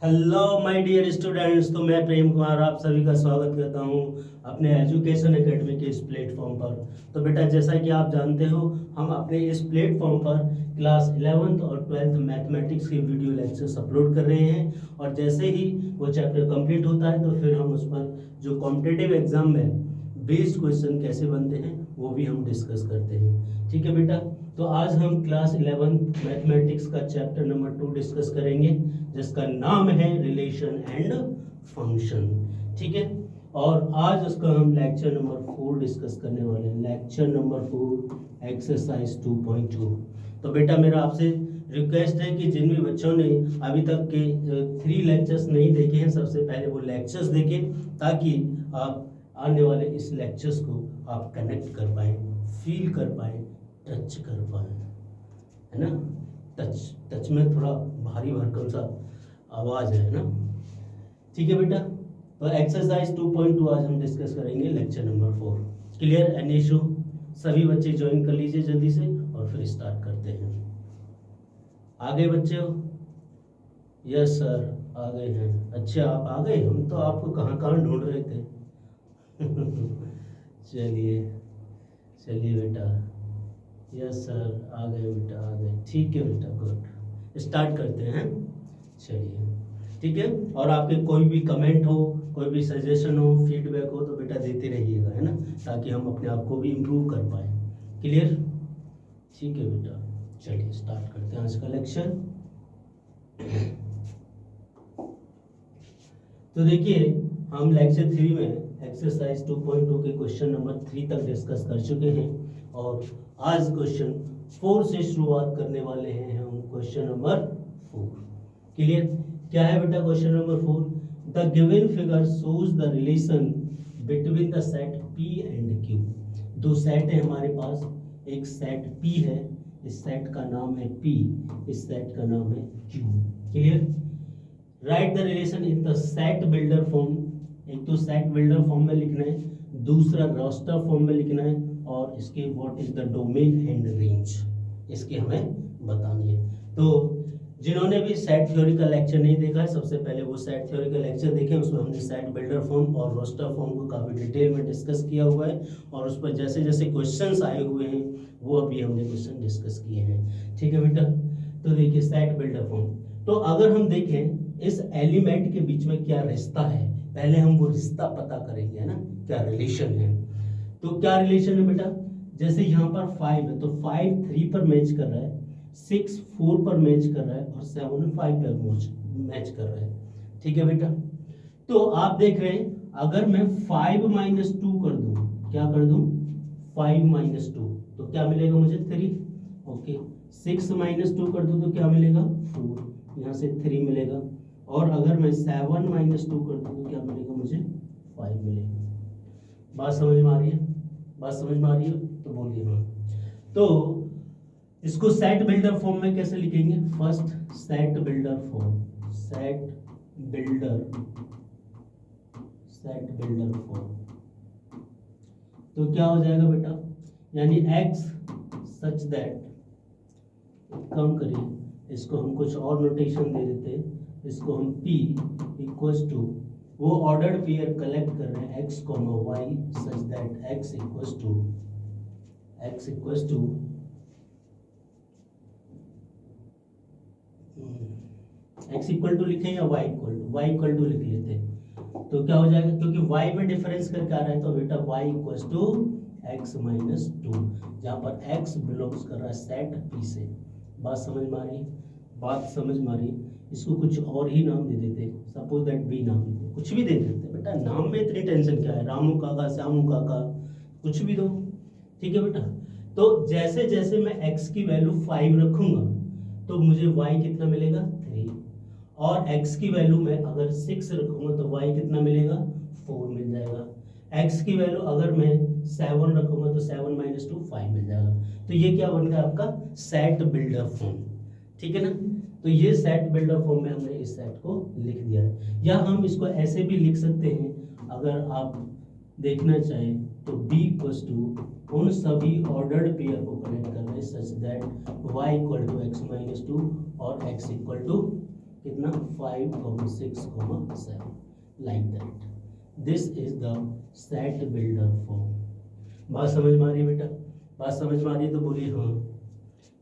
Hello my dear students. तो मैं प्रेम कुमार आप सभी का स्वागत करता हूं अपने एजुकेशन एकेडमी के इस प्लेटफॉर्म पर। तो बेटा, जैसा कि आप जानते हो, हम अपने इस प्लेटफॉर्म पर क्लास 11th और 12th मैथमेटिक्स के वीडियो लेक्चर्स अपलोड कर रहे हैं। और जैसे ही वो चैप्टर कंप्लीट होता है तो फिर हम उस पर जो कॉम्पिटिटिव एग्जाम में बेस्ड क्वेश्चन कैसे बनते हैं वो भी हम डिस्कस करते हैं। ठीक है बेटा, तो आज हम क्लास 11th मैथमेटिक्स का चैप्टर नंबर 2 डिस्कस करेंगे, जिसका नाम है रिलेशन एंड फंक्शन। ठीक है, और आज उसका हम लेक्चर नंबर 4 डिस्कस करने वाले हैं। Lecture number 4 exercise 2.2। तो बेटा, मेरा आपसे रिक्वेस्ट है कि जिन भी बच्चों ने अभी तक के 3 लेक्चर्स नहीं देखे हैं, सबसे पहले वो लेक्चर्स देखें, ताकि आप आने वाले इस लेक्चर्स को आप कनेक्ट कर पाएँ, फील कर पाएँ, टच कर पाएँ, है ना। टच में थोड़ा भारी भरकम सा आवाज़ है ना। ठीक है बेटा, तो एक्सरसाइज 2.2 आज हम डिस्कस करेंगे, lecture number 4। Clear? Any issue? सभी बच्चे ज्वाइन कर लीजिए जल्दी से और फिर स्टार्ट करते हैं। आ गए बच्चे हो? यस सर, आ गए हैं। अच्छा, आप आ गए, हम तो आपको कहाँ कहाँ ढूंढ रहे थे। चलिए चलिए बेटा, यस सर, आ गए बेटा, आ गए। ठीक है बेटा, गुड। स्टार्ट करते हैं। चलिए, ठीक है। और आपके कोई भी कमेंट हो, कोई भी सजेशन हो, फीडबैक हो तो बेटा देते रहिएगा, है ना, ताकि हम अपने आप को भी इम्प्रूव कर पाए। क्लियर? ठीक है बेटा, चलिए स्टार्ट करते हैं आज का लेक्चर। तो देखिए, हम लेक्चर 3 में एक्सरसाइज 2.2 के क्वेश्चन नंबर 3 तक डिस्कस कर चुके हैं, और आज क्वेश्चन 4 से शुरुआत करने वाले हैं हम। Question number 4। क्लियर? क्या है बेटा question number 4? The given figure shows the relation between the set P and Q। दो सेट है हमारे पास, एक सेट P है, इस सेट का नाम है P, इस सेट का नाम है Q। Clear? Right the relation in the set builder form. एक तो सेट बिल्डर फॉर्म में लिखना है, दूसरा रास्टर फॉर्म में लिखना है, और इसके what is the domain and range, इसकी हमें बतानी है। तो जिन्होंने भी सेट थ्योरी का लेक्चर नहीं देखा है, सबसे पहले वो सेट थ्योरी का लेक्चर देखें। उसमें हमने सेट बिल्डर फॉर्म और रास्टर फॉर्म को काफ़ी डिटेल में डिस्कस किया हुआ है, और उस पर जैसे जैसे क्वेश्चंस आए हुए हैं वो अभी हमने क्वेश्चन डिस्कस किए हैं। ठीक है बेटा, तो देखिए सेट बिल्डर फॉर्म। तो अगर हम देखें इस एलिमेंट के बीच में क्या रिश्ता है, पहले हम वो रिश्ता पता करेंगे, है ना, क्या रिलेशन है। तो क्या रिलेशन है बेटा? जैसे यहाँ पर 5 है, तो 5 3 पर मैच कर रहा है, 6 4 पर मैच कर रहा है, और 7 5 पर मैच कर रहा है। ठीक है बेटा, तो आप देख रहे हैं, अगर मैं 5 - 2 कर दूं, क्या कर दूं? 5 - 2, तो क्या मिलेगा मुझे? 3। ओके, 6 - 2 कर दूं तो क्या मिलेगा? 4, यहाँ से 3 मिलेगा। और अगर मैं 7 - 2 कर दूं तो क्या मिलेगा मुझे? 5 मिलेगा। बात समझ में आ रही है? बात समझ में आ रही है तो बोलिए हाँ। तो इसको सेट बिल्डर फॉर्म में कैसे लिखेंगे? First set builder form, set builder form. तो क्या हो जाएगा बेटा? यानी x सच दैट, कम करिए, इसको हम कुछ और नोटेशन दे देते हैं, इसको हम p इक्वल्स टू, वो ऑर्डर्ड पेयर कलेक्ट कर रहे हैं x, y such that x equals to x equal to लिखें या y इक्वल टू लिख लेते हैं, तो क्या हो जाएगा? क्योंकि y में डिफरेंस करके आ रहा है, तो बेटा y equals to x minus 2, जहाँ पर x बिलोंग्स कर रहा है सेट P से। बात समझ में आ रही है? बात समझ में आ रही है? इसको कुछ और ही नाम दे देते, सपोज दैट B नाम दे दे, कुछ भी दे देते बेटा, नाम में इतनी टेंशन क्या है? रामू काका, श्यामू काका, कुछ भी दो। ठीक है बेटा, तो जैसे जैसे मैं x की वैल्यू 5 रखूंगा तो मुझे y कितना मिलेगा? 3, और x की वैल्यू में अगर 6 रखूंगा तो y कितना मिलेगा? 4 मिल जाएगा। x की वैल्यू अगर मैं 7 रखूंगा तो 7 - 2 5 मिल जाएगा। तो ये क्या बन गया आपका? Set builder form. ठीक है ना, तो ये सेट बिल्डर फॉर्म में हमने इस सेट को लिख दिया है। या हम इसको ऐसे भी लिख सकते हैं, अगर आप देखना चाहें तो b इक्वल्स टू, उन सभी ऑर्डर्ड पेयर को कनेक्ट कर रहे हैं such that y equal to x - 2 और x इक्वल टू कितना 5, 6, 7 like that. This is the set builder form. बात समझ में आ रही है बेटा? बात समझ में आ रही है तो बोलिए हाँ,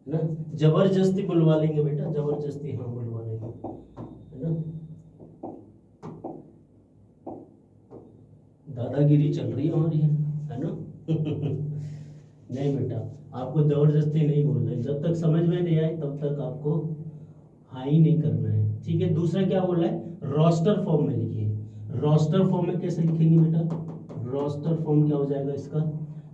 है ना? जबरदस्ती बुलवा लेंगे बेटा, जबरदस्ती हाँ बुलवा लेंगे, है ना? दादागिरी चल रही है हमारी, है ना? नहीं बेटा, आपको जबरदस्ती नहीं बोलना है, जब तक समझ में नहीं आए तब तक आपको हाई नहीं करना है, ठीक है? दूसरा क्या बोला है? रोस्टर फॉर्म में लिखिए। रोस्टर फॉर्म में कैसे लिखेंगे बेटा? रोस्टर फॉर्म क्या हो जाएगा इसका?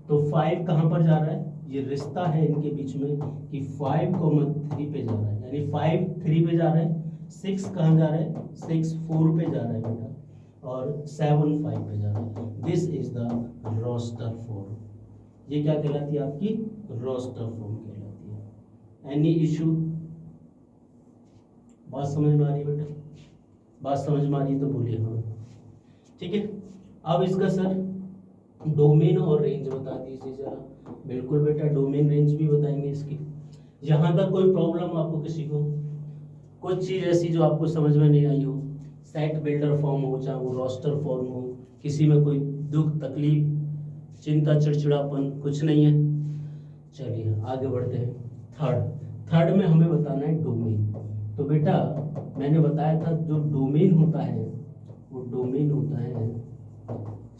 तो 5 कहाँ पर जा रहा है? ये रिश्ता है इनके बीच में कि 5,3 पे जा रहा है, यानी 5 3 पे जा रहा है, 6 कहाँ जा रहा है? 6 4 पे जा रहा है बेटा, और 7 5 पे जा रहा है। This is the roster form. ये क्या कहलाती है? आपकी रोस्टर फॉर्म कहलाती है। Any issue? बात समझ में आ रही है बेटा? बात समझ में आ रही है तो बोलिए हाँ, ठीक है? अब इसका सर डोमेन और रेंज बता दीजिए जरा। बिल्कुल बेटा, डोमेन रेंज भी बताएंगे इसकी। यहाँ तक कोई प्रॉब्लम आपको, किसी को कुछ चीज़ ऐसी जो आपको समझ में नहीं आई हो, सेट बिल्डर फॉर्म हो चाहे वो रोस्टर फॉर्म हो, किसी में कोई दुख तकलीफ चिंता चिड़चिड़ापन कुछ नहीं है? चलिए आगे बढ़ते हैं। थर्ड में हमें बताना है डोमेन। तो बेटा मैंने बताया था जो डोमेन होता है वो डोमेन होता है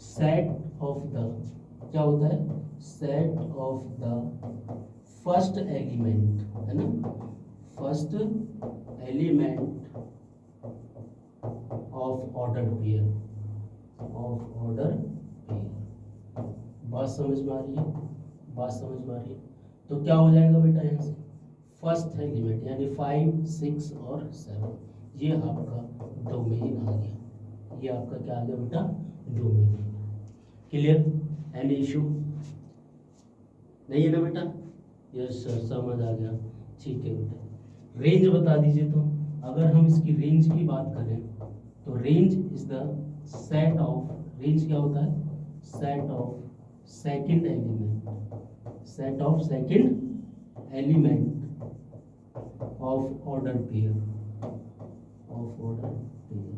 सेट ऑफ द, क्या होता है? Set of the first element, है ना? First element of order pair, of order pair. बात समझ में आ रही है? बात समझ में आ रही है? तो क्या हो जाएगा बेटा यहाँ से? फर्स्ट एलिमेंट यानी 5 6 और 7, ये आपका डोमेन आ गया। ये आपका क्या आ गया बेटा? डोमेन। क्लियर? एनी इशू नहीं है ना बेटा? यस सर, समझ आ गया, ठीक है बेटा। रेंज बता दीजिए। तो अगर हम इसकी रेंज की बात करें तो range is the set of, range क्या होता है? Set of second element, set of second element of order pair, of order pair,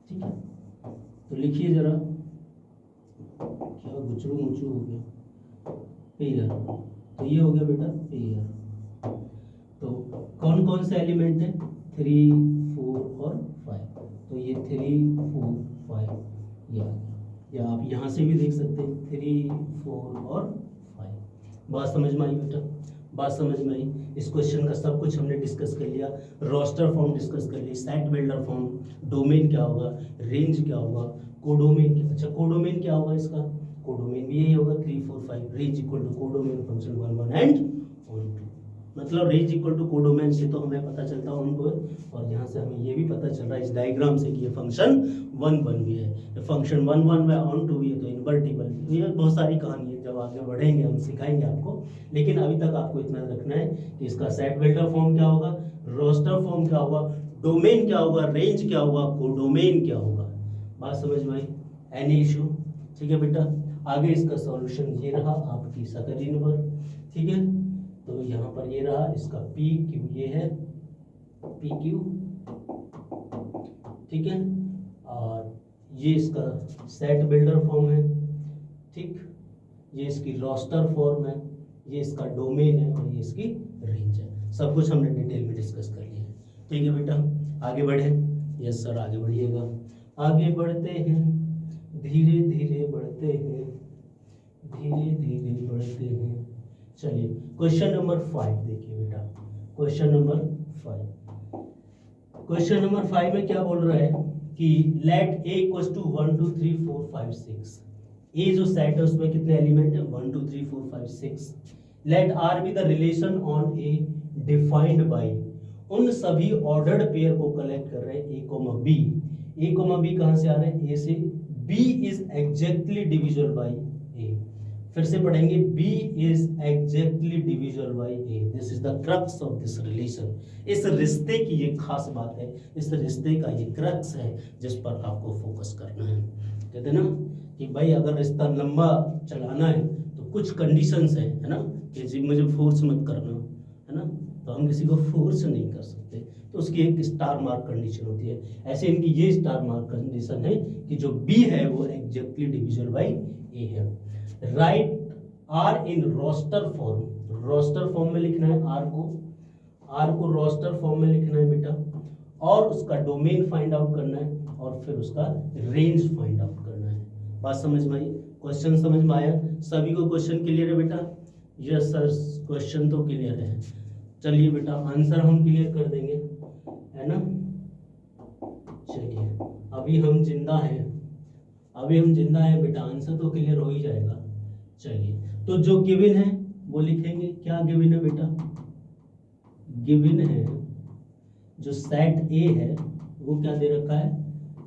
ठीक है? तो लिखिए जरा, क्या गुचरू मुचरू हो गया? पेयर। तो ये हो गया बेटा पेयर। तो कौन कौन से एलिमेंट है? 3 4 और 5। तो ये 3 4 5 ये आ गया, या आप यहाँ से भी देख सकते हैं 3 4 और 5। बात समझ में आई बेटा? बात समझ में आई? इस क्वेश्चन का सब कुछ हमने डिस्कस कर लिया। रोस्टर फॉर्म डिस्कस कर ली, सेट बिल्डर फॉर्म, डोमेन क्या होगा, रेंज क्या होगा, कोडोमेन क्या, अच्छा कोडोमेन क्या होगा इसका? कोडोमेन भी यही होगा 3 4 5, range equal to codomain function 1 1 and on 2। मतलब रेंज इक्वल टू कोडोमेन से तो हमें पता चलता है ऑन 2, और यहाँ से हमें ये भी पता चल रहा है इस डायग्राम से कि ये फंक्शन 1 1 भी है, फंक्शन 1 1 में ऑन 2 भी है, तो इन्वर्टिबल। ये बहुत सारी कहानी है, जब आगे बढ़ेंगे हम सिखाएंगे आपको, लेकिन अभी तक आपको इतना रखना है कि इसका सेट बिल्डर फॉर्म क्या होगा, रोस्टर फॉर्म क्या होगा, डोमेन क्या होगा, रेंज क्या होगा, कोडोमेन क्या होगा। बात समझ में आई? Any issue? ठीक है बेटा, आगे इसका सॉल्यूशन ये रहा आपकी स्क्रीन पर, ठीक है? तो यहाँ पर ये रहा इसका पी क्यू, ये है पी क्यू, ठीक है? और ये इसका सेट बिल्डर फॉर्म है, ठीक? ये इसकी रोस्टर फॉर्म है, ये इसका डोमेन है, और ये इसकी रेंज है। सब कुछ हमने डिटेल में डिस्कस कर लिया है, ठीक है बेटा? आगे बढ़े? यस सर, आगे बढ़िएगा। आगे बढ़ते हैं, धीरे धीरे बढ़ते हैं, धीरे धीरे बढ़ते हैं। चलिए क्वेश्चन नंबर 5 देखिए बेटा। क्वेश्चन नंबर 5, क्वेश्चन नंबर 5 में क्या बोल रहा है कि लेट ए इक्वल्स टू 1 2 3 4 5 6। ए जो सेट है उसमें कितने एलिमेंट है? 1 2 3 4 5 6। Let R be the relation on A defined by, उन सभी ऑर्डर्ड पेयर को कलेक्ट कर रहे हैं A comma B. A comma B कहां से आ रहे हैं? ए से। B is exactly divisible by A. फिर से पढ़ेंगे, B is exactly divisible by A. This is the crux of this relation. इस रिश्ते की ये खास बात है, इस रिश्ते का ये क्रक्स है जिस पर आपको फोकस करना है। कहते हैं ना कि भाई अगर रिश्ता लंबा चलाना है तो कुछ कंडीशंस है ना, कि जी मुझे फोर्स मत करना, है ना? तो हम किसी को फोर्स नहीं कर सकते, तो उसकी एक स्टार मार्क कंडीशन होती है। ऐसे इनकी ये स्टार मार्क कंडीशन है कि जो बी है वो एग्जैक्टली डिविजिबल बाई ए है। Right R in roster form, roster form में लिखना है आर को रोस्टर फॉर्म में लिखना है बेटा, और उसका डोमेन फाइंड आउट करना है और फिर उसका रेंज फाइंड आउट करना है। बात समझ में आई? क्वेश्चन समझ में आया? सभी को क्वेश्चन क्लियर है बेटा? यस सर, क्वेश्चन तो क्लियर है। चलिए बेटा आंसर हम क्लियर कर देंगे, है ना। चलिए अभी हम जिंदा हैं, बेटा, आंसर तो क्लियर हो ही जाएगा। चलिए तो जो गिवन है वो लिखेंगे। क्या गिवन है बेटा? गिवन है जो सेट ए है वो क्या दे रखा है?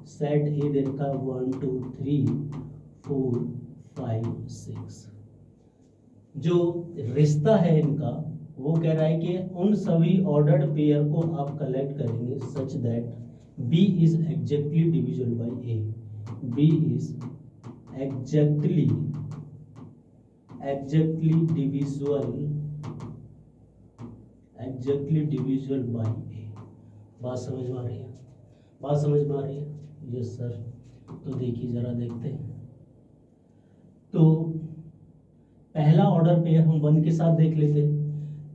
सेट ए दे रखा है 1 2 3 4 5 6। जो रिश्ता है इनका वो कह रहा है कि उन सभी ऑर्डर्ड पेयर को आप कलेक्ट करेंगे such that B is exactly divisible by A. B is exactly divisible by A. बात समझ में आ रही है? बात समझ में आ रही है? Yes sir. तो देखिए जरा देखते हैं। तो पहला ऑर्डर पेयर हम 1 के साथ देख लेते हैं।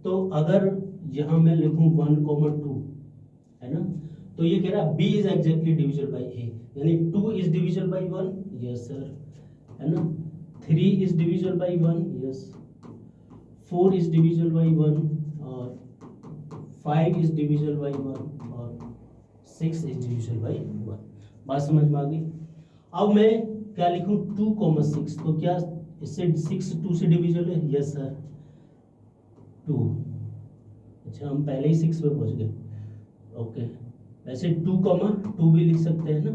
तो अगर यहां मैं लिखूं 1,2, है ना, तो ये कह रहा है B is exactly divisible by A, यानी 2 is divisible by 1, yes sir, है ना। 3 is divisible by 1, yes. 4 is divisible by 1 और 5 इज डिविजिबल बाई 1 और 6 इज डिविजिबल बाई 1। बात समझ में आ गई? अब मैं क्या लिखूं? 2,6, तो क्या इससे 6 2 से डिविजिबल है? Yes sir, 2। अच्छा हम पहले ही 6 पे पहुंच गए। ओके, वैसे 2,2 भी लिख सकते हैं ना,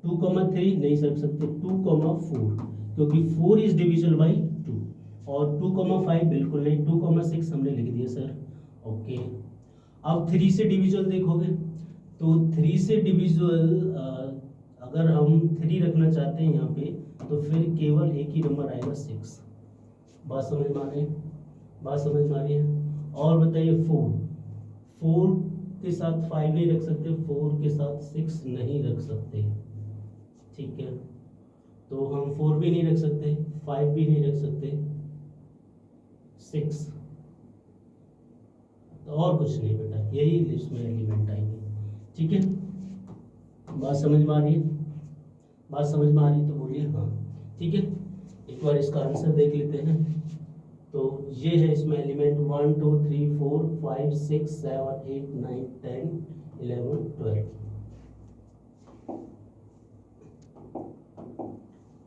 2,3 नहीं लिख सकते, 2,4, क्योंकि 4 इज डिविजिबल बाई 2, और 2,5 बिल्कुल नहीं, 2,6 हमने लिख दिया सर। ओके, अब 3 से डिविजिबल देखोगे तो 3 से डिविजिबल अगर हम 3 रखना चाहते हैं यहाँ पे तो फिर केवल एक ही नंबर आएगा 6। बात समझ में आ रही है? बात समझ में आ रही है? और बताइए 4 के साथ 5 नहीं रख सकते, 4 के साथ 6 नहीं रख सकते, ठीक है। तो हम 4 भी नहीं रख सकते, 5 भी नहीं रख सकते, 6 तो और कुछ नहीं बेटा, यही लिस्ट में एलिमेंट आएंगे, ठीक है। बात समझ में आ रही है? बात समझ में आ रही है तो बोलिए हाँ, ठीक है। एक बार इसका आंसर देख लेते हैं। तो ये है इसमें एलिमेंट 1 2 3 4 5 6 7 8 9 10 11 12।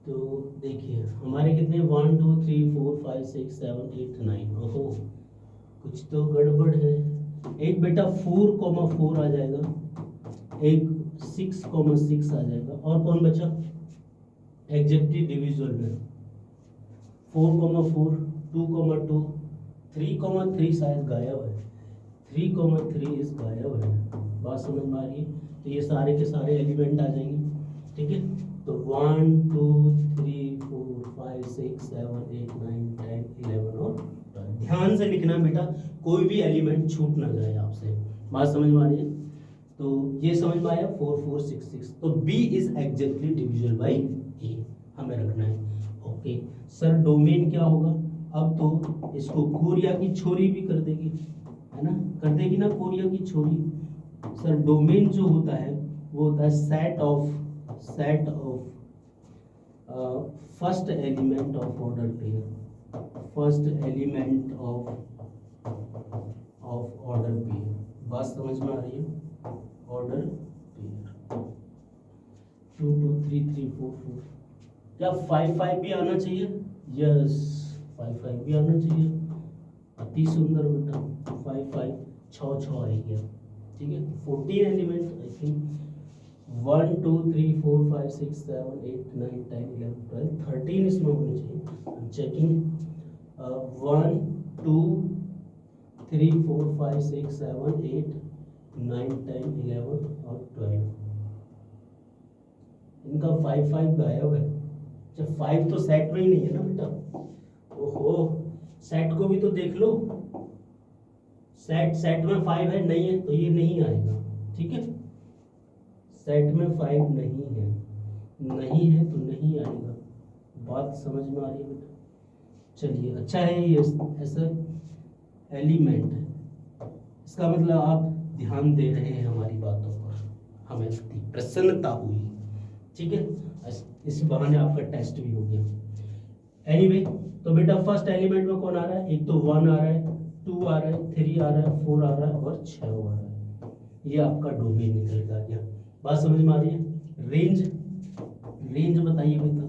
तो देखिए हमारे कितने 1 2 3 4 5 6 7 8 9। ओहो, कुछ तो गड़बड़ है। एक बेटा 4,4 आ जाएगा, एक 6,6 आ जाएगा, और कौन बचा एग्जैक्टली डिविजिबल में? 4,4 2,2 3,3 शायद गायब है, 3,3 इस गायब है। बात समझ में आ रही है? तो ये सारे के सारे एलिमेंट आ जाएंगे, ठीक है। तो 1 2 3 4 5 6 7 8 9 10 11 और 12। ध्यान से लिखना बेटा, कोई भी एलिमेंट छूट ना जाए आपसे। बात समझ में आ रही है? तो ये समझ में आया 4 4 6 6। तो B is exactly divisible by A हमें रखना है। ओके सर, डोमेन क्या होगा? अब तो इसको कोरिया की छोरी भी कर देगी, है ना, कर देगी ना कोरिया की छोरी। सर डोमेन जो होता है वो होता है set of first element of order pair, first element of order pair. बात समझ में आ रही है? Order pair 2 2 3 3 4 4। क्या 5 5 भी आना चाहिए? यस, 5 5 भी आना चाहिए। अति सुंदर बेटा, 5 5 6 6 आ गया, ठीक है। 14 एलिमेंट आई थिंक 1 2 3 4 5 6 7 8 9 10 11 12 13 इसमें होने चाहिए। चेकिंग 1 2 3 4 5 6 7 8 9 10 11 और 12। इनका 5 5 गायब है। जब 5 तो सेट में ही नहीं है ना बेटा। ओहो, सेट को भी तो देख लो, सेट में 5 है, नहीं है तो ये नहीं आएगा, ठीक है। सेट में 5 नहीं है, नहीं है तो नहीं आएगा। बात समझ में आ रही है बेटा? चलिए, अच्छा है ये ऐसा एलिमेंट है, इसका मतलब आप ध्यान दे रहे हैं हमारी बातों पर, हमें प्रसन्नता हुई, ठीक है। इस बहाने आपका टेस्ट भी हो गया। एनीवे, तो बेटा फर्स्ट एलिमेंट में कौन आ रहा है? एक तो 1 आ रहा है, 2 आ रहा है, 3 आ रहा है, 4 आ रहा है और 6 आ रहा है। ये आपका डोमेन निकल के आ गया। बात समझ में आ रही है? रेंज, रेंज बताइए बेटा,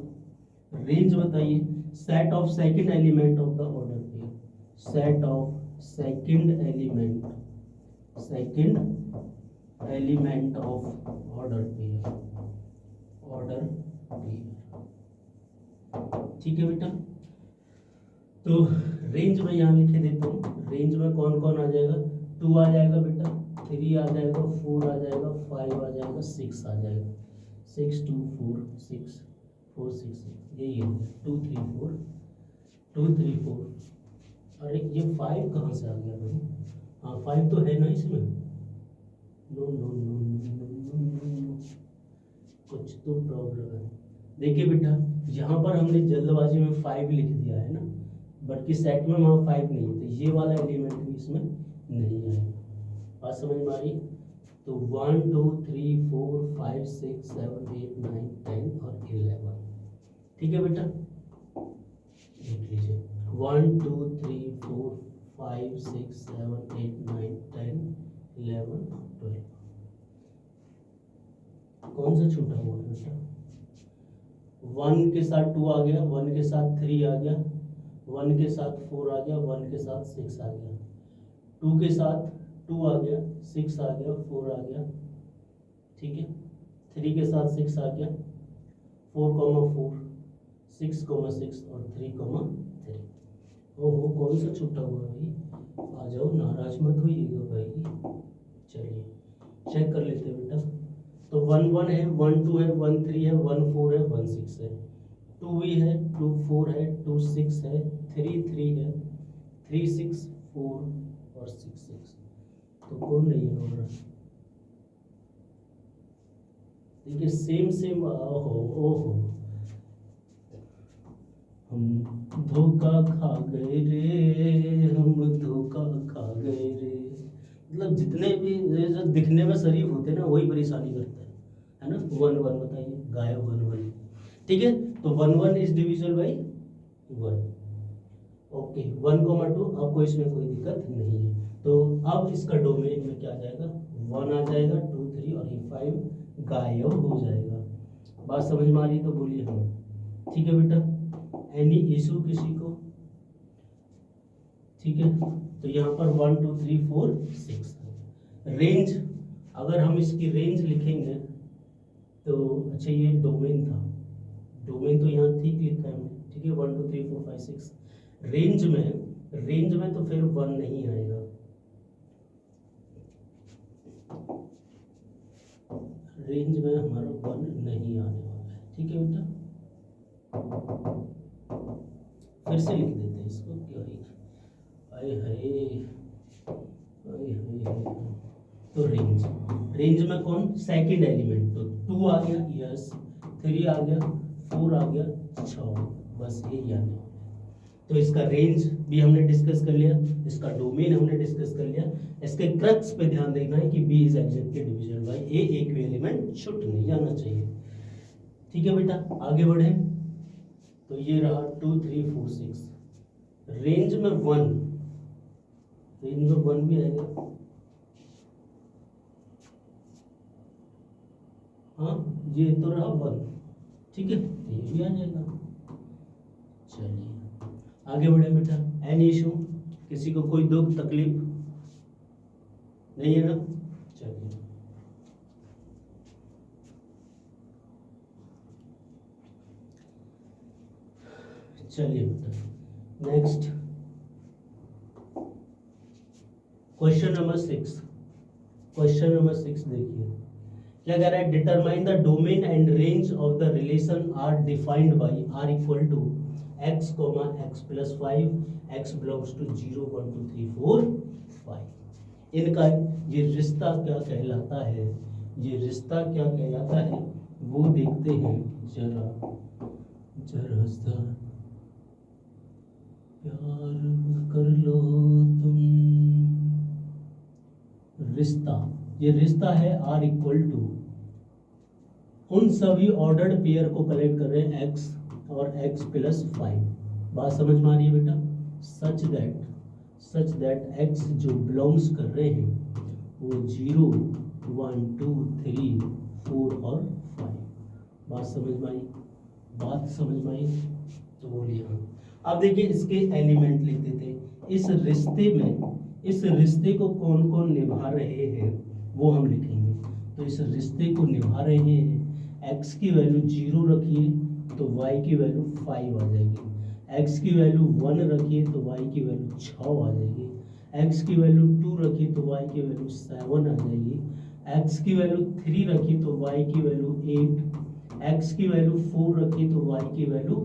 रेंज बताइए। Set of second element of the order pair, set of second element, second element of order pair, order pair, ठीक है बेटा। तो रेंज में यहाँ लिखे देता हूँ, रेंज में कौन कौन आ जाएगा? 2 आ जाएगा बेटा, 3 आ जाएगा, 4 आ जाएगा, 5 आ जाएगा, 6 आ जाएगा। 6 2 4 6 4 6 6, यही है 2 3 4 2 3 4। अरे ये 5 कहाँ से आ गया भाई? हाँ 5 तो है ना इसमें। नो नो नो नो, कुछ तो प्रॉब्लम है। देखिए बेटा, यहाँ पर हमने जल्दबाजी में 5 लिख दिया है ना, बल्कि सेट में वहाँ 5 नहीं है, तो ये वाला एलिमेंट भी इसमें नहीं आएगा। बात समझ में आ रही? तो 1 2 3 4 5 6 7 8 9 10 और 11, ठीक है बेटा। देख लीजिए 1 2 3 4 5 6 7 8 9 10 11 12, कौन सा छूटा हुआ है बेटा? 1 के साथ 2 आ गया, 1 के साथ 3 आ गया, 1 के साथ 4 आ गया, 1 के साथ 6 आ गया, 2 के साथ 2 आ गया, 6 आ गया, 4 आ गया, ठीक है। 3 के साथ 6 आ गया, 4, 6, 6 और 3, 3। ओहो, कौन सा छूटा हुआ भाई? आ जाओ, नाराज मत होइएगा भाई। चलिए चेक कर लेते हैं बेटा। तो 1 1 है, 1 2 है, 1 3 है, 1 4 है, 1 6 है, 2 भी है, 2 4 है, 2 6 है, 3 3 है, 3 6 4 और 6 6। तो कौन नहीं है हमारा? देखिए सेम ओहो ओहो, हम धोखा खा गए रे, हम धोखा खा गए रे। मतलब जितने भी जो दिखने में शरीफ होते हैं ना, वही परेशानी करते हैं, है ना। 1 1 बताइए, गायब 1 1, ठीक है। तो 1 1 इज डिविजिबल बाई 1, ओके। 1, 2 आपको इसमें कोई दिक्कत नहीं है। तो अब इसका डोमेन में क्या आ जाएगा? 1 आ जाएगा, 2 3 और ये 5 गायब हो जाएगा। बात समझ में आ रही तो बोलिए हाँ, ठीक है बेटा। एनी इशू किसी को? ठीक है। तो यहाँ पर 1 2 3 4 6 रेंज, अगर हम इसकी रेंज लिखेंगे तो अच्छा ये डोमेन था, डोमेन तो यहाँ ठीक लिखा है हमने, ठीक है। 1 2 3 4 5 6 रेंज में तो फिर 1 नहीं आएगा, रेंज में हमारा 1 नहीं आने वाला है, ठीक है बेटा। फिर से लिख देते हैं इसको, क्या है? आए हाय, तो रेंज में कौन? Second element. तो 2 आ गया, यस, 3 आ गया, 4 आ गया, 6, बस ये याद है। तो इसका रेंज भी हमने डिस्कस कर लिया, इसका डोमेन हमने डिस्कस कर लिया। इसके क्रक्स पे ध्यान देना है कि B is exactly divisible by A, एक भी एलिमेंट छूट नहीं जाना चाहिए, ठीक है बेटा। आगे बढ़े तो ये रहा 2 3 4 6, रेंज में 1, रेंज में 1 भी आएगा, हाँ ये तो रहा 1, ठीक है, तो ये भी आ जाएगा। चलिए आगे बढ़े बेटा। Any issue? किसी को कोई दुख तकलीफ नहीं है ना? चलिए चलिए बेटा next question number 6। Question number 6 देखिए क्या कह रहा है? Determine the domain and range of the relation R defined by R equal to x, x + 5, x belongs to 0 1 2 3 4 5। इनका ये रिश्ता क्या कहलाता है, ये रिश्ता क्या कहलाता है वो देखते हैं। जरा जरा सा प्यार कर लो तुम। रिश्ता, ये रिश्ता है R इक्वल टू उन सभी ऑर्डर्ड पेयर को कलेक्ट कर रहे हैं x और x प्लस 5। बात समझ में आ रही है बेटा? सच दैट x जो बिलोंग्स कर रहे हैं वो 0 1 2 3 4 और 5। बात समझ में आई? बात समझ में आई तो बोलिए हाँ। अब देखिए इसके एलिमेंट लिख देते हैं। इस रिश्ते में, इस रिश्ते को कौन कौन निभा रहे हैं वो हम लिखेंगे। तो इस रिश्ते को निभा रहे हैं, x की वैल्यू 0 रखिए तो y की वैल्यू 5 आ जाएगी, x की वैल्यू 1 रखिए तो y की वैल्यू 6 आ जाएगी, x की वैल्यू 2 रखिए तो y की वैल्यू 7 आ जाएगी, x की वैल्यू 3 रखिए तो y की वैल्यू 8, x की वैल्यू 4 रखिए तो y की वैल्यू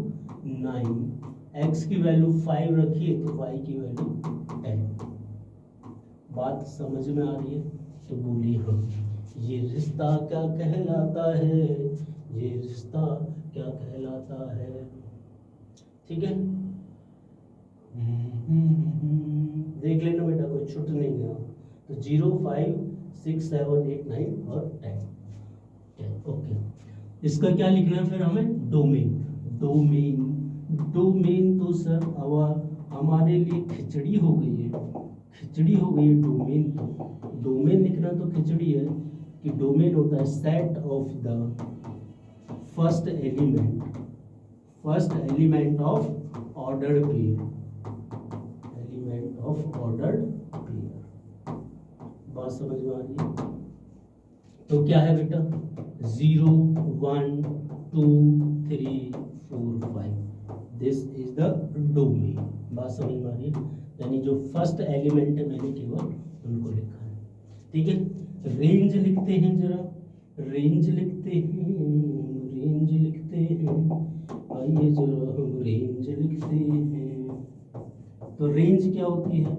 9, x की वैल्यू 5 रखिए तो y की वैल्यू 10। बात समझ में आ रही है तो बोलिए हाँ। ये रिश्ता क्या कहलाता है, ये रिश्ता क्या कहलाता है? ठीक है, देख लेना बेटा, कोई छूट नहीं गया। तो 0 5 6 7 8 9 और 10। ओके, इसका क्या लिखना है फिर हमें? डोमेन। डोमेन तो सर अब हमारे लिए खिचड़ी हो गई है, खिचड़ी हो गई है डोमेन। तो डोमेन लिखना तो खिचड़ी है कि डोमेन होता है set of the first element of ordered pair, element of ordered pair. बात समझ में आ रही है? तो क्या है बेटा? 0 1 2 3 4 5, दिस इज द डोमेन। बात समझ में आ रही है? यानी जो फर्स्ट एलिमेंट है मैंने केवल उनको लिखा है। ठीक है, रेंज लिखते हैं, जरा रेंज लिखते हैं, आइए जरा हम रेंज लिखते हैं। तो रेंज क्या होती है?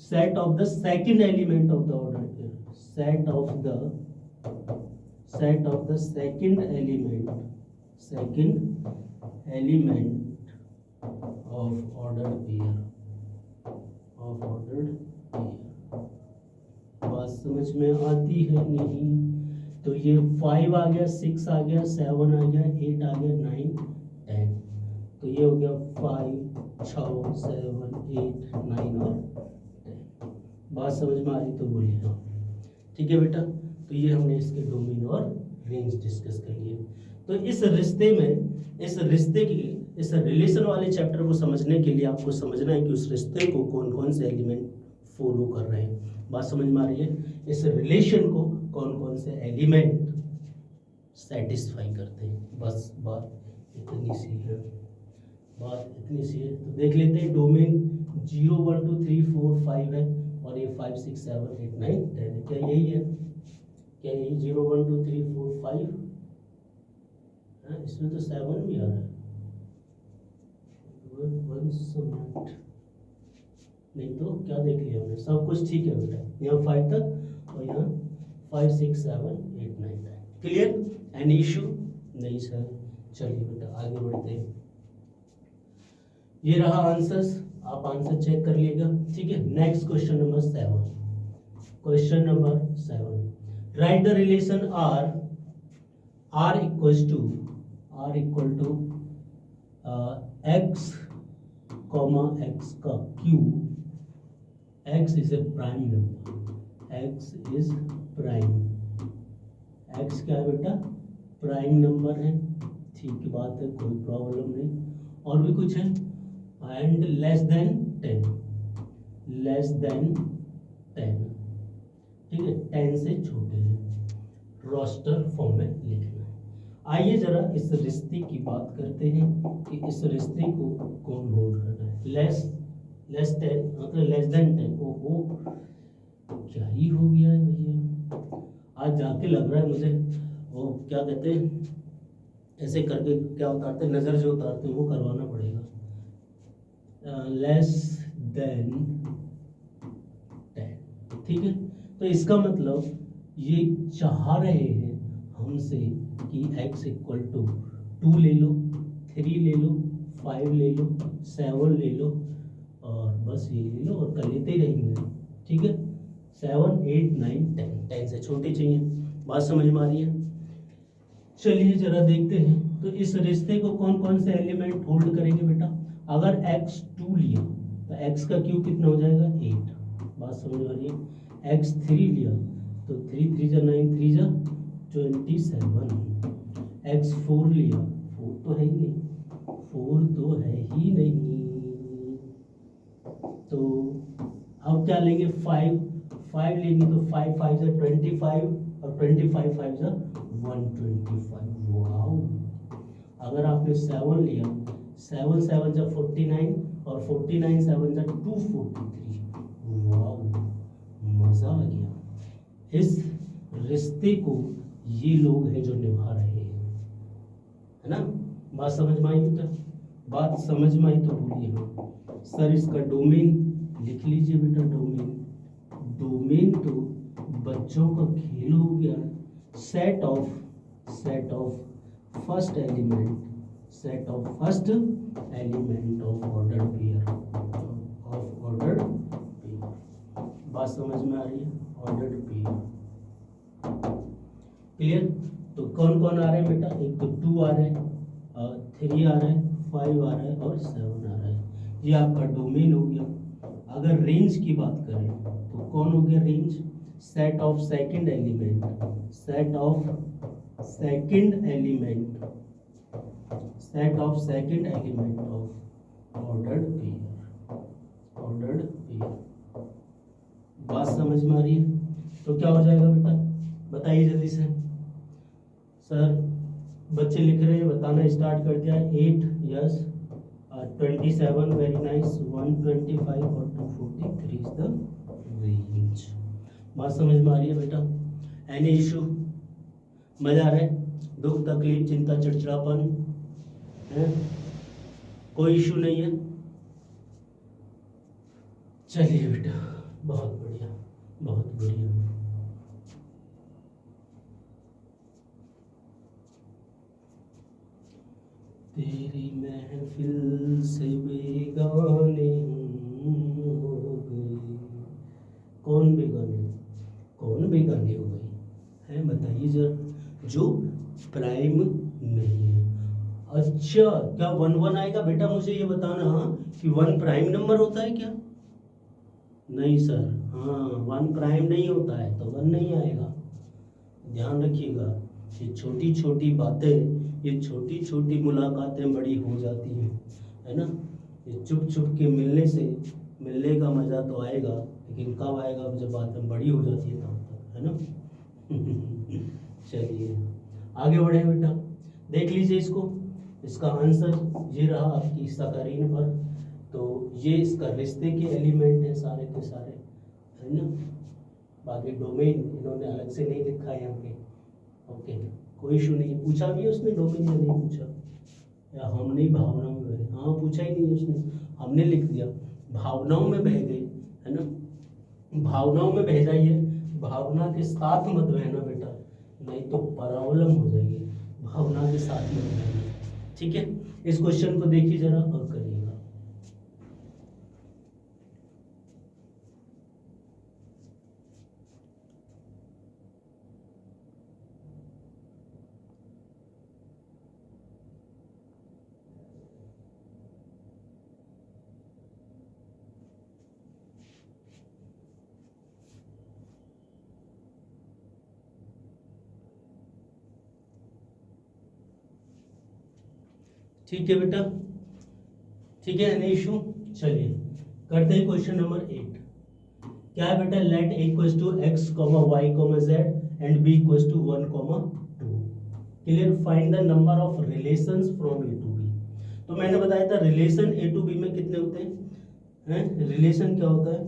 Set of the second element of the order pair, set of the second element of ordered pair, बात समझ में आती है नहीं? तो ये 5 आ गया, 6 आ गया, 7 आ गया, 8 आ गया, 9 10। तो ये हो गया 5 6 7 8 9 और 10। बात समझ में आ रही तो बोलिए हाँ। ठीक है बेटा, तो ये हमने इसके डोमेन और रेंज डिस्कस कर लिए। तो इस रिश्ते में, इस रिलेशन वाले चैप्टर को समझने के लिए आपको समझना है कि उस रिश्ते को कौन कौन से एलिमेंट फॉलो कर रहे हैं। बात समझ में आ रही है? इस रिलेशन को कौन कौन से एलिमेंट सेटिस्फाई करते हैं। बस बात इतनी सी है, तो देख लेते हैं। डोमेन 0 1 2 3 4 5 है और ये 5 6 7 8 9 10 है। क्या यही है? क्या यही 0 1 2 3 4 5 है? इसमें तो 7 भी आ रहा है। नहीं तो क्या देख लिया हमने? सब कुछ ठीक है बेटा, यहाँ 5 तक और यहाँ 5 6 7 8 9 10। क्लियर? एनी इशू नहीं सर? चलिए बेटा आगे बढ़ते हैं। ये रहा आंसर्स, आप आंसर चेक कर लीजिएगा। ठीक है, next question number 7। Question number 7, write the relation R equal to x comma x का cube, x is a prime number, x is prime, x क्या है बेटा? प्राइम नंबर है। ठीक बात है, कोई प्रॉब्लम नहीं। और भी कुछ है? एंड लेस देन 10, ठीक है, 10 से छोटे हैं, रोस्टर फॉर्म में लिखना है। आइए जरा इस रिश्ते की बात करते हैं कि इस रिश्ते को कौन होल्ड करना है। लेस 10 मतलब लेस देन 10। ओहो, क्या ही हो गया है भैया, आज जाके लग रहा है मुझे वो क्या कहते हैं, ऐसे करके क्या उतारते हैं, नज़र जो उतारते हैं वो करवाना पड़ेगा। लेस देन 10, ठीक है, तो इसका मतलब ये चाह रहे हैं हमसे कि x इक्वल टू 2 ले लो, 3 ले लो, 5 ले लो, 7 ले लो और बस ये ले लो और कर लेते ही रहेंगे। ठीक है, 7, 8, 9, 10, 10 से छोटी चाहिए। बात समझ में आ रही है? चलिए जरा देखते हैं तो इस रिश्ते को कौन कौन से एलिमेंट होल्ड करेंगे बेटा। अगर x2 लिया तो x का क्यूब कितना हो जाएगा 8। बात समझ में आ रही है? x3 लिया तो 3 3 जा 9 3 जा 27। x4 लिया, 4 तो है ही नहीं, 4 तो है ही नहीं, तो अब क्या लेंगे 5 लेंगे तो 5 5 जा 25 और 25 5 जा 125। वाओ, अगर आपने 7 लिया, 7 7 जा 49 और 49 7 जा 243। वाओ, मजा आ गया। इस रिश्ते को ये लोग हैं जो निभा रहे हैं, है ना। बात समझ में आई बेटा? बात समझ में आई तो बोलिए हाँ। सर इसका डोमेन लिख लीजिए बेटा। डोमेन तो बच्चों का खेल हो गया। Set of first element of ordered pair. बात समझ में आ रही है? Ordered pair, clear. तो कौन कौन आ रहे हैं बेटा? एक तो 2 आ रहा है, 3 आ रहा है, 5 आ रहा है और 7 आ रहा है। ये आपका डोमेन हो गया। अगर रेंज की बात करें तो कौन हो गया range? Set of second element of ordered pair. बात समझ में आ रही है? तो क्या हो जाएगा बेटा, बताइए जल्दी से। सर बच्चे लिख रहे हैं, बताना स्टार्ट कर दिया। 8 यस, 27 वेरी नाइस, 125 और 243 इज द रेंज। बात समझ में आ रही है बेटा? Any issue? मजा आ रहा है? दुख तकलीफ चिंता चिड़चिड़ापन है? कोई इशू नहीं है? चलिए बेटा, बहुत बढ़िया, बहुत बढ़िया। तेरी महफिल से बेगाने हो गए। कौन बेगाने हो गए हैं? बताइए जरा। जो प्राइम नहीं है। अच्छा, क्या 1 1 आएगा बेटा? मुझे ये बताना कि 1 प्राइम नंबर होता है क्या? नहीं सर, हाँ 1 प्राइम नहीं होता है तो 1 नहीं आएगा। ध्यान रखिएगा, ये छोटी छोटी बातें, ये छोटी छोटी मुलाकातें बड़ी हो जाती हैं, है ना। ये चुप चुप के मिलने का मज़ा तो आएगा, लेकिन कब आएगा? जब बातें बड़ी हो जाती है तब तक, है ना। चलिए आगे बढ़े बेटा, देख लीजिए इसको। इसका आंसर ये रहा आपकी स्क्रीन पर। तो ये इसका रिश्ते के एलिमेंट हैं सारे के सारे, है ना। बाकी डोमेन इन्होंने अलग से नहीं लिखा है यहाँ पे। ओके, कोई इशू नहीं। पूछा भी है उसने डोमेन या नहीं पूछा? या हम नहीं भावनाओं में बह गए? हाँ, पूछा ही नहीं उसने, हमने लिख दिया भावनाओं में बह गए, है ना। भावनाओं में बह जाइए, भावना के साथ मत बहना बेटा, नहीं तो प्रॉब्लम हो जाएगी। भावना के साथ मत बहना, ठीक है। इस क्वेश्चन को देखिए जरा और करिएगा। ठीक है बेटा, ठीक है, नहीं इशू। चलिए करते हैं क्वेश्चन नंबर 8। क्या है बेटा? Let a equals to x, y, z and b equals to 1, 2। Clear. Find the number of relations from a to b। तो मैंने बताया था रिलेशन a टू b में कितने होते हैं? रिलेशन क्या होता है?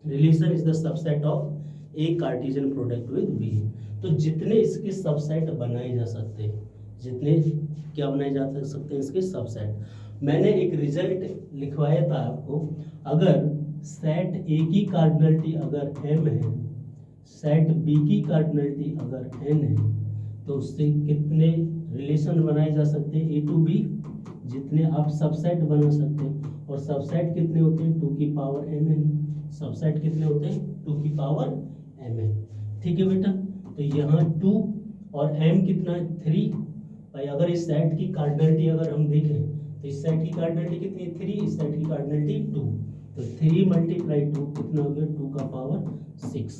Relation is the subset of a Cartesian product with b। तो जितने इसके सबसेट बनाए जा सकते हैं, जितने क्या बनाए जा सकते हैं इसके सबसेट। मैंने एक रिजल्ट लिखवाया था आपको। अगर सेट ए की कार्डिनलिटी अगर m है, सेट बी की कार्डिनलिटी अगर n है, तो उससे कितने रिलेशन बनाए जा सकते हैं ए टू बी, जितने आप सबसेट बना सकते हैं। और सबसेट कितने होते हैं 2 की पावर mn, सबसेट कितने होते हैं 2 की पावर mn। ठीक है बेटा, तो यहाँ 2 और m कितना है 3। भाई अगर इस सेट की कार्डिनलिटी अगर हम देखें तो इस सेट की कार्डिनलिटी कितनी है 3, इस सेट की कार्डिनलिटी 2, तो 3 × 2 कितना हो गया 2 का पावर 6।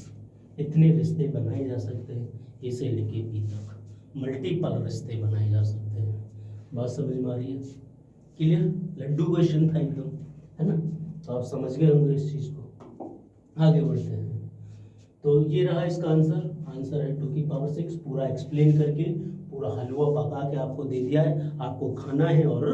इतने रिश्ते बनाए जा सकते हैं ए से लेके बी तक, मल्टीपल रिश्ते बनाए जा सकते हैं। बात समझ में आ रही है? क्लियर? लड्डू क्वेश्चन था एकदम, है ना? तो आप समझ गए होंगे इस चीज को। आगे बढ़ते हैं। तो ये रहा इसका आंसर, आंसर है 2 की पावर 6। पूरा एक्सप्लेन करके पूरा हलवा पका के आपको दे दिया है। आपको खाना है और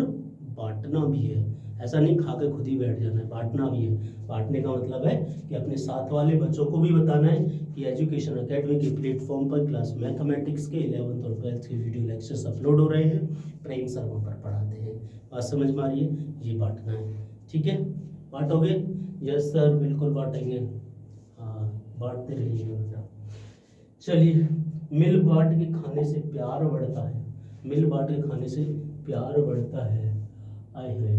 बांटना भी है, ऐसा नहीं खा के खुद ही बैठ जाना है, बांटना भी है। बांटने का मतलब है कि अपने साथ वाले बच्चों को भी बताना है कि एजुकेशन एकेडमी के प्लेटफॉर्म पर क्लास मैथमेटिक्स के 11th और 12th के वीडियो लेक्चर्स अपलोड हो रहे हैं, प्रेम सर वहाँ पर पढ़ाते हैं। बात समझ में आ रही है? ये बांटना है, ठीक है? बांटोगे? यस सर, बिल्कुल बांटेंगे। हाँ, बांटते रहिए बेटा। चलिए, मिल बांट के खाने से प्यार बढ़ता है, मिल बांट के खाने से प्यार बढ़ता है। आई है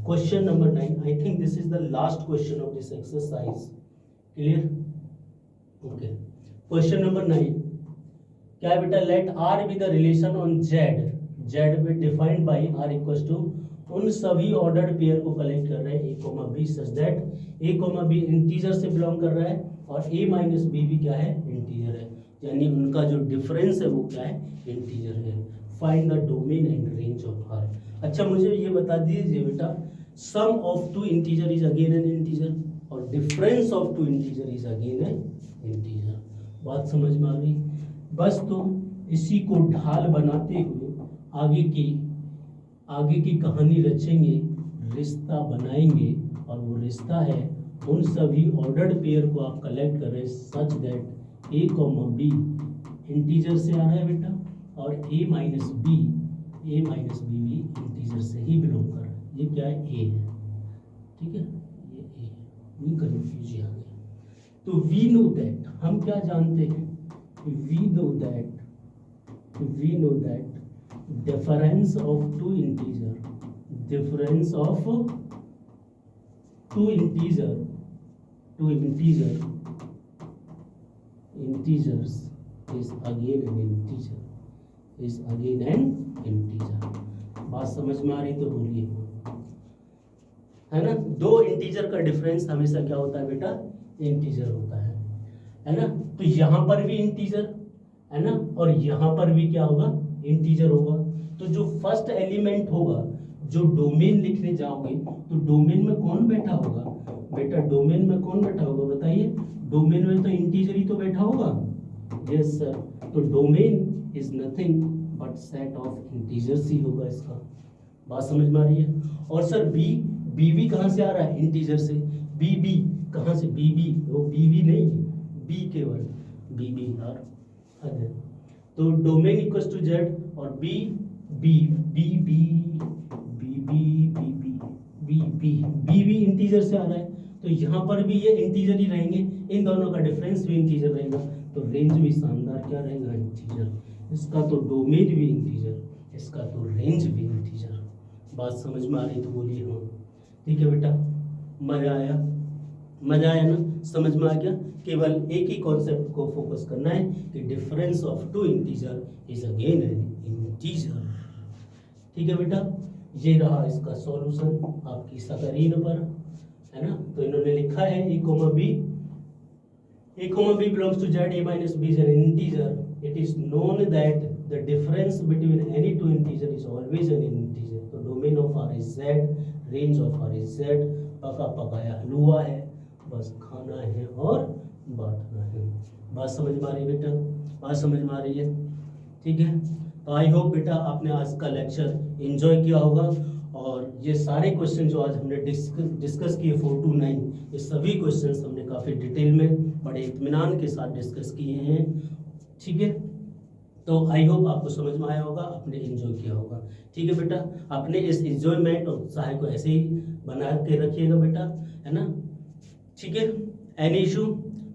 question number 9। I think this is the last question of this exercise. Clear? Okay, question number 9 क्या है बेटा? Let R be the relation on Z, Z में defined by R equal to, उन सभी ऑर्डर्ड पेयर को collect कर रहे हैं A comma B such that A comma B integer से बिलोंग कर रहा है और ए माइनस बी भी क्या है इंटीजर है, यानी उनका जो डिफरेंस है वो क्या है इंटीजर है। Find the domain and range of R. अच्छा मुझे ये बता दीजिए बेटा, sum of two integer is again an integer और difference of two integer is again an integer. बात समझ में आ गई? बस तो इसी को ढाल बनाते हुए आगे की कहानी रचेंगे, रिश्ता बनाएंगे, और वो रिश्ता है उन सभी ऑर्डर्ड पेयर को आप कलेक्ट कर रहे हैं such that a comma b integer से आ रहा है बेटा, और ए माइनस बी भी इंटीजर से ही बिलोंग कर रहा है। ये क्या है? ए है, ठीक है? ये ए है, नहीं कन्फ्यूज आ गया। तो वी नो दैट, हम क्या जानते हैं? We know that difference of two integers is again an integer। बात समझ में आ रही तो बोलिए, है ना? दो इंटीजर का डिफरेंस हमेशा क्या होता है बेटा? इंटीजर होता है ना? तो यहाँ पर भी इंटीजर है ना, और यहाँ पर भी क्या होगा? इंटीजर होगा। तो जो फर्स्ट एलिमेंट होगा, जो डोमेन लिखने जाओगे तो डोमेन में कौन बैठा होगा बेटा? डोमेन में कौन बैठा होगा बताइए? डोमेन में तो इंटीजर ही तो बैठा होगा। यस सर, तो domain is nothing but set of integers ही होगा इसका। बात समझ में आ रही है? और सर बी कहाँ से आ रहा है? इंटीजर से। बी कहाँ से? बी वो बी नहीं, बी केवल बी यार। तो डोमेन इक्वल्स टू जेड और बी इंटीजर से आ रहा है, तो यहाँ पर भी ये इंटीजर ही रहेंगे, इन दोनों का डिफरेंस भी इंटीजर रहेगा, तो रेंज भी शानदार क्या रहेगा? इंटीजर। इसका तो डोमेन भी इंटीजर, इसका तो रेंज भी इंटीजर। बात समझ में आ रही तो बोलिए हाँ। ठीक है बेटा, मजा आया ना? समझ में आ गया? केवल एक ही कॉन्सेप्ट को फोकस करना है कि difference of two integer is again an integer. ठीक है बेटा, ये रहा इसका सॉल्यूशन आपकी स्क्रीन पर, है ना? तो इन्होंने लिखा है A comma B belongs to z, a minus b is an integer. It is known that the difference between any two integer is always an integer. तो domain of r is z, range of r is z। पकाया हलवा है, बस खाना है और बांटना है। बात समझ में आ रही है बेटा? बात समझ में आ रही है? ठीक है, तो आई होप बेटा आपने आज का लेक्चर एंजॉय किया होगा, और ये सारे क्वेश्चन जो आज हमने डिस्कस किए 4 to 9, ये सभी क्वेश्चंस हमने काफ़ी डिटेल में बड़े इत्मीनान के साथ डिस्कस किए हैं। ठीक है, तो आई होप आपको समझ में आया होगा, आपने एंजॉय किया होगा। ठीक है बेटा, अपने इस एंजॉयमेंट और उत्साह को ऐसे ही बना के रखिएगा बेटा, है ना? ठीक है, एनी इशू,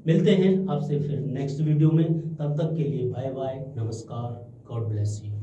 मिलते हैं आपसे फिर नेक्स्ट वीडियो में, तब तक के लिए बाय बाय, नमस्कार, गॉड ब्लेस यू।